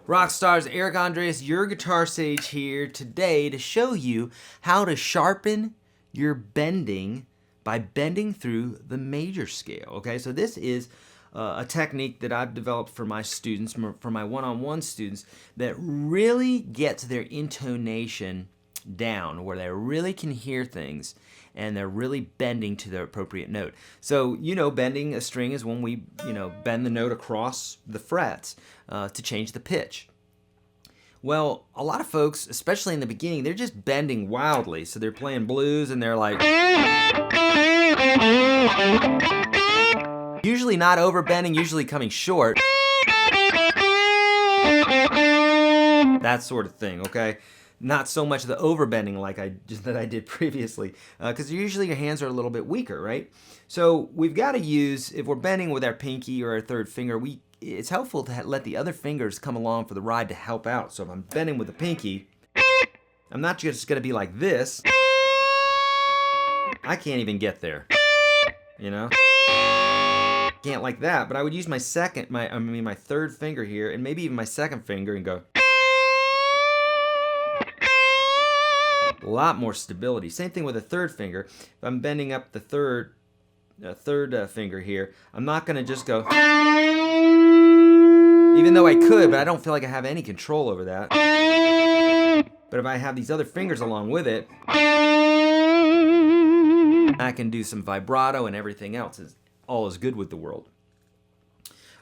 Rock stars, Eric Andres, your guitar sage here today to show you how to sharpen your bending by bending through the major scale. Okay, so this is a technique that I've developed for my students, for my one-on-one students, that really gets their intonation down, where they really can hear things and they're really bending to the appropriate note. So, bending a string is when we, bend the note across the frets to change the pitch. Well, a lot of folks, especially in the beginning, they're just bending wildly. So they're playing blues and they're like, usually not over bending, usually coming short. That sort of thing, okay? Not so much the overbending like that I did previously, because usually your hands are a little bit weaker, right? So we've got to use, if we're bending with our pinky or our third finger, it's helpful to let the other fingers come along for the ride to help out. So if I'm bending with the pinky, I'm not just going to be like this. I can't even get there, Can't like that, but I would use my third finger here, and maybe even my second finger, and go. A lot more stability. Same thing with a third finger. If I'm bending up the third finger here, I'm not going to just go, even though I could, but I don't feel like I have any control over that. But if I have these other fingers along with it, I can do some vibrato and everything else. All is good with the world.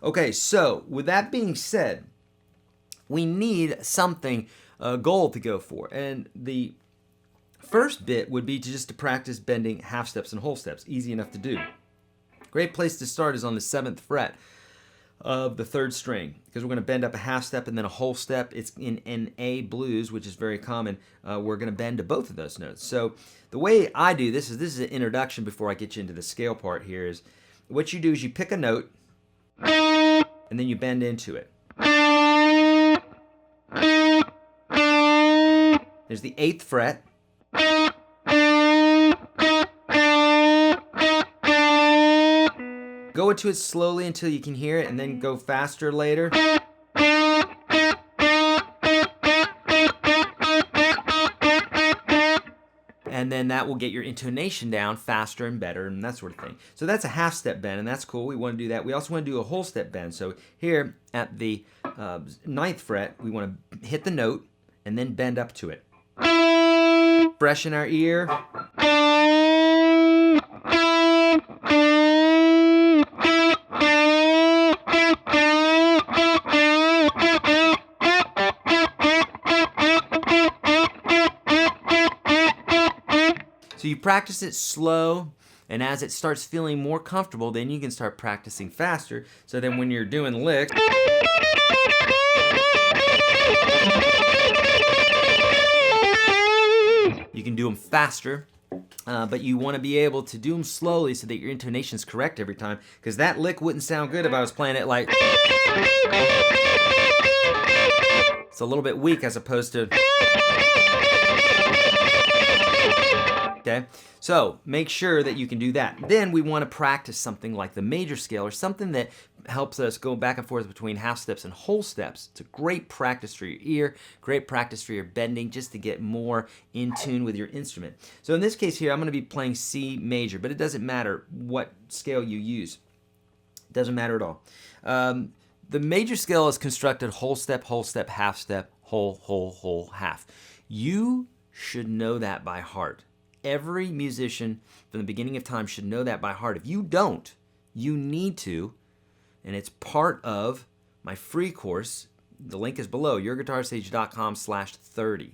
Okay, so with that being said, we need something, a goal to go for. And the first bit would be to practice bending half steps and whole steps. Easy enough to do. Great place to start is on the 7th fret of the 3rd string, because we're going to bend up a half step and then a whole step. It's in A blues, which is very common. We're going to bend to both of those notes. So the way I do this is an introduction before I get you into the scale part here. Is what you do is you pick a note and then you bend into it. There's the 8th fret. Go into it slowly until you can hear it, and then go faster later. And then that will get your intonation down faster and better and that sort of thing. So that's a half step bend, and that's cool. We want to do that. We also want to do a whole step bend. So here at the 9th fret, we want to hit the note and then bend up to it. Fresh in our ear. So you practice it slow, and as it starts feeling more comfortable, then you can start practicing faster. So then when you're doing licks, you can do them faster, but you want to be able to do them slowly so that your intonation is correct every time, because that lick wouldn't sound good if I was playing it like... It's a little bit weak as opposed to... Okay, so make sure that you can do that. Then we want to practice something like the major scale, or something that helps us go back and forth between half steps and whole steps. It's a great practice for your ear, great practice for your bending, just to get more in tune with your instrument. So in this case here, I'm going to be playing C major, but it doesn't matter what scale you use. It doesn't matter at all. The major scale is constructed whole step, half step, whole, half. You should know that by heart. Every musician from the beginning of time should know that by heart. If you don't, you need to, and it's part of my free course. The link is below, YourGuitarSage.com/30.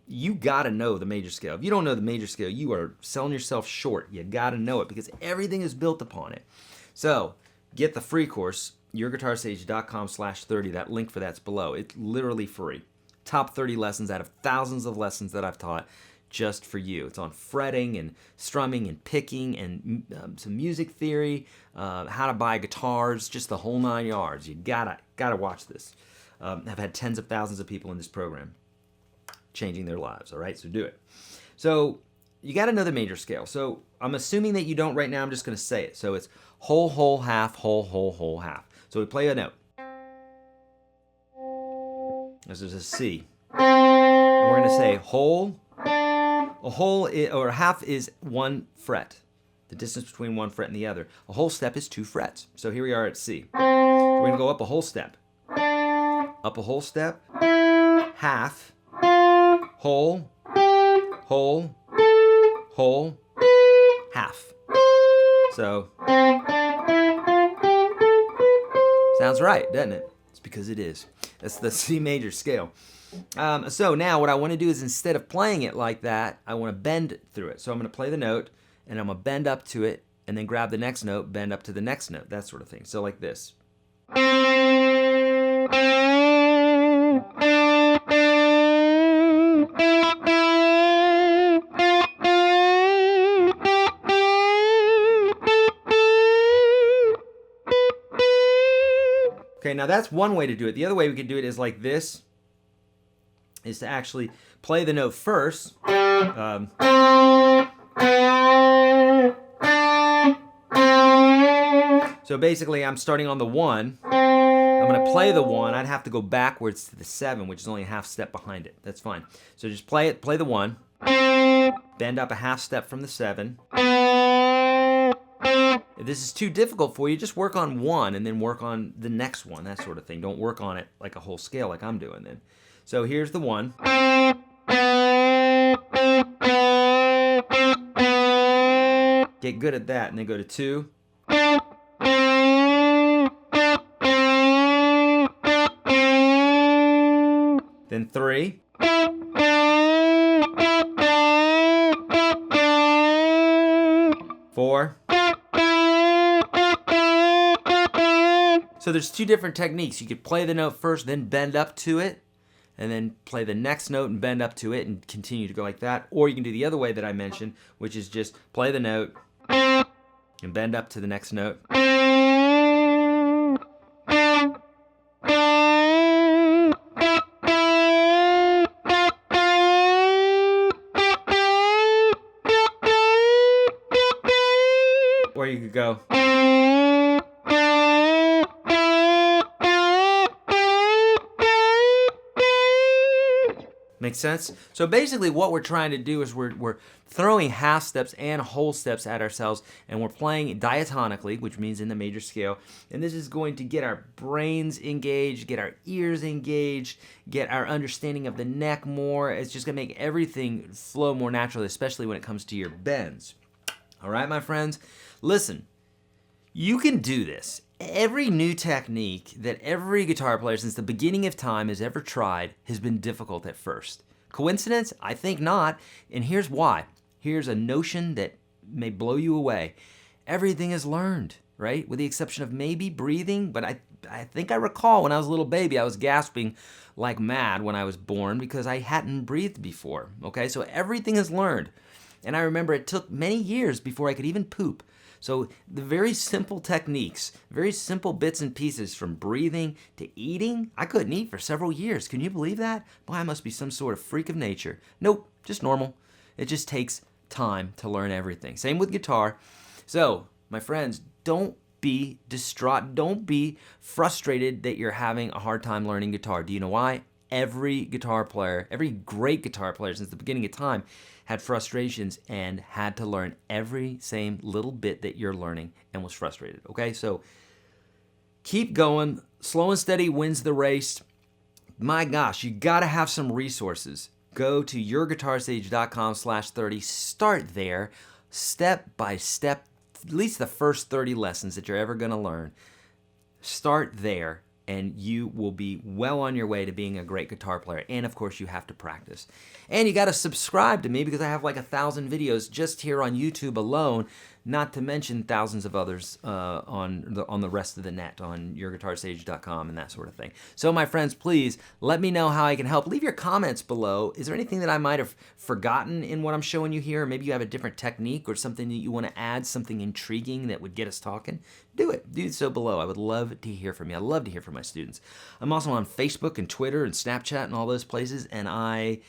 You gotta know the major scale. If you don't know the major scale, you are selling yourself short. You gotta know it, because everything is built upon it. So get the free course, YourGuitarSage.com/30. That link for that's below. It's literally free. Top 30 lessons out of thousands of lessons that I've taught, just for you. It's on fretting and strumming and picking and some music theory, how to buy guitars, just the whole 9 yards. You gotta watch this. I've had tens of thousands of people in this program changing their lives. All right, so do it. So you got to know the major scale. So I'm assuming that you don't right now. I'm just going to say it. So it's whole, half, whole, half. So we play a note. This is a C. And we're going to say whole. A whole or a half is 1 fret. The distance between one fret and the other. A whole step is 2 frets. So here we are at C. So we're going to go up a whole step. Up a whole step. Half. Whole. Whole. Whole. Half. So, sounds right, doesn't it? It's because it is. That's the C major scale. So now what I want to do is, instead of playing it like that, I want to bend through it. So I'm going to play the note, and I'm going to bend up to it, and then grab the next note, bend up to the next note, that sort of thing. So like this. Okay, now that's one way to do it. The other way we could do it is like this, is to actually play the note first. So basically I'm starting on the 1. I'm going to play the 1. I'd have to go backwards to the 7, which is only a half step behind it. That's fine. So just play it, play the 1, bend up a half step from the 7. If this is too difficult for you, just work on 1 and then work on the next one, that sort of thing. Don't work on it like a whole scale like I'm doing then. So here's the 1. Get good at that, and then go to 2. Then 3. 4. So there's 2 different techniques. You could play the note first, then bend up to it, and then play the next note and bend up to it and continue to go like that. Or you can do the other way that I mentioned, which is just play the note and bend up to the next note. Or you could go. Make sense? So basically what we're trying to do is we're throwing half steps and whole steps at ourselves, and we're playing diatonically, which means in the major scale. And this is going to get our brains engaged, get our ears engaged, get our understanding of the neck more. It's just going to make everything flow more naturally, especially when it comes to your bends. All right, my friends? Listen, you can do this. Every new technique that every guitar player since the beginning of time has ever tried has been difficult at first. Coincidence? I think not, and here's why. Here's a notion that may blow you away. Everything is learned, right? With the exception of maybe breathing, but I think I recall when I was a little baby, I was gasping like mad when I was born because I hadn't breathed before, okay? So everything is learned, and I remember it took many years before I could even poop. So the very simple techniques, very simple bits and pieces from breathing to eating, I couldn't eat for several years. Can you believe that? Boy, I must be some sort of freak of nature. Nope, just normal. It just takes time to learn everything. Same with guitar. So, my friends, don't be distraught. Don't be frustrated that you're having a hard time learning guitar. Do you know why? Every guitar player, every great guitar player since the beginning of time had frustrations and had to learn every same little bit that you're learning and was frustrated, okay? So keep going. Slow and steady wins the race. My gosh, you gotta have some resources. Go to YourGuitarSage.com/30. Start there, step by step, at least the first 30 lessons that you're ever gonna learn. Start there, and you will be well on your way to being a great guitar player. And of course, you have to practice. And you got to subscribe to me because I have like 1,000 videos just here on YouTube alone, not to mention thousands of others on the rest of the net, on YourGuitarSage.com and that sort of thing. So my friends, please let me know how I can help. Leave your comments below. Is there anything that I might have forgotten in what I'm showing you here? Maybe you have a different technique or something that you want to add, something intriguing that would get us talking? Do it. Do so below. I would love to hear from you. I love to hear from my students. I'm also on Facebook and Twitter and Snapchat and all those places, and I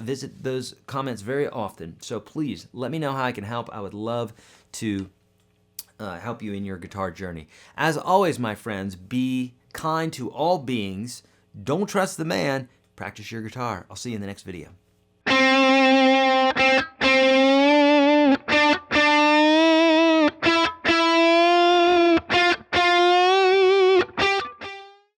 visit those comments very often. So please let me know how I can help. I would love to help you in your guitar journey. As always, my friends, be kind to all beings. Don't trust the man. Practice your guitar. I'll see you in the next video.